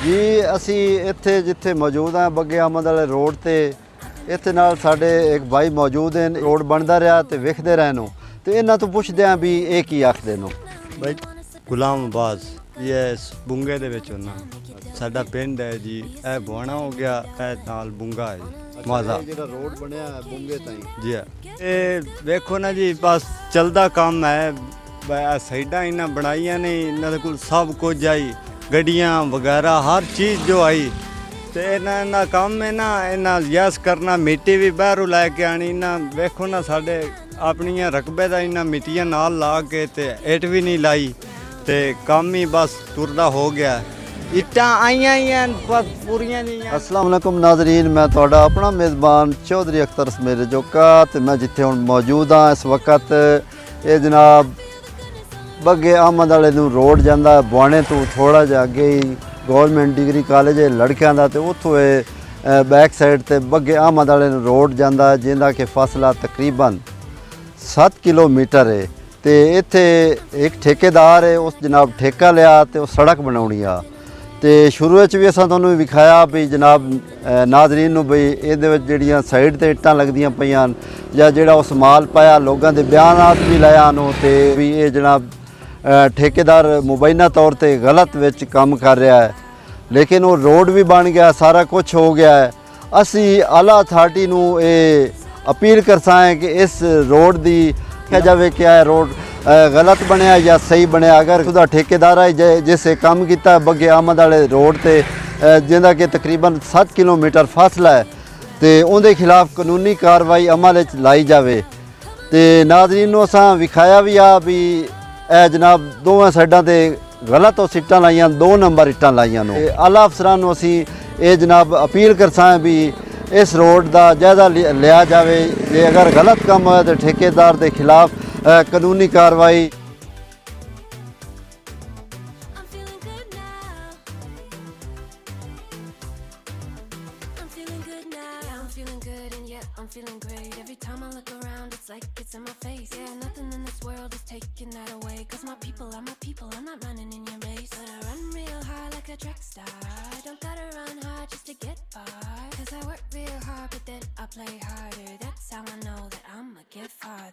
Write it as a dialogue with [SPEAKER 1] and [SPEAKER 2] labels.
[SPEAKER 1] जी असी इत्थे जिथे मौजूद हैं बग्गे अहमद वाले रोड ते इत्थे नाल साडे एक भाई मौजूद हैं। रोड बनता रहा तो वेखते रहे नो तो इन्हां तो पुछदे हैं भी ये की आखदे नो।
[SPEAKER 2] भाई गुलाम अब्बास ये बुंगे दे विच होना साडा पिंड है जी। ए बुआना हो गया, ए नाल बुंगा है जी। माजा
[SPEAKER 1] जेड़ा रोड बनया है बुंगे ताईं
[SPEAKER 2] जी ये देखो ना जी, बस चलदा काम है। साइडा इन्हां बनाईयां ने, इन्हां दे कोल सब कुछ आई, गड्डियां वगैरह हर चीज़ जो आई। तो इन्हां काम है ना, इन्हां यस करना, मिट्टी भी बाहरों लैके आनी। इन्हां वेखो ना साडे अपनियां रकबे दा इन्हां मिट्टियां नाल ला के ते इट भी नहीं लाई ते काम ही बस तुरदा हो गया। इट्टां आईयां ही हैं बस पूरियां नहीं।
[SPEAKER 1] अस्सलाम वालेकुम नाज़रीन, मैं तुहाडा अपना मेज़बान चौधरी अख्तर समेरे जोका ते मैं जिथे हुण मौजूद हाँ इस वक्त ये जनाब बग्गे अहमद वाले नूं रोड जांदा बुआने तो थोड़ा जिहा अगे ही गवर्नमेंट डिग्री कॉलेज है लड़कियां दा ते उत्थों बैक साइड ते बग्गे अहमद वाले नूं रोड जांदा जिंदा कि फासला तकरीबन 7 किलोमीटर है। तो इत्थे एक ठेकेदार है, उस जनाब ठेका लिया तो उस सड़क बनाउणी आ। तो शुरू भी असां तुहानूं विखाया भी जनाब नाज़रीन नूं भी इहदे विच जिहड़ियां साइड ते इट्टां लगदियां पईयां जां जिहड़ा उस माल पाया लोगां दे बयानात भी लाया आनो ते भी ये जनाब ठेकेदार मुबैना तौर पर गलत विच काम कर रहा है। लेकिन वो रोड भी बन गया, सारा कुछ हो गया है। असी आला अथॉरिटी नूं ये अपील करसा है कि इस रोड दी क्या जावे क्या है रोड गलत बनया या सही बनया। अगर खुदा ठेकेदार है जिसे काम किया बग्गे अहमद वाले रोड ते जिंदा कि तकरीबन 7 किलोमीटर फासला है तो उनके खिलाफ कानूनी कार्रवाई अमल च लाई जाए। तो नाज़रीन नूं असां विखाया भी आ भी ए जनाब दोवें साइडों ते गलत और सीटां लाइयां, 2 नंबर इट्टां लाइयां नो। आला अफसरां नूं असीं ये जनाब अपील करसा है भी इस रोड का जायजा लिया जाए। जे अगर गलत काम होया तो ठेकेदार के खिलाफ कानूनी कार्रवाई।
[SPEAKER 3] I'm feeling great. Every time I look around, it's like it's in my face. Yeah, nothing in this world is taking that away. Cause my people are my people, I'm not running in your race. But I run real high like a track star. I don't gotta run hard just to get far. Cause I work real hard, but then I play harder. That's how I know that I'ma get far.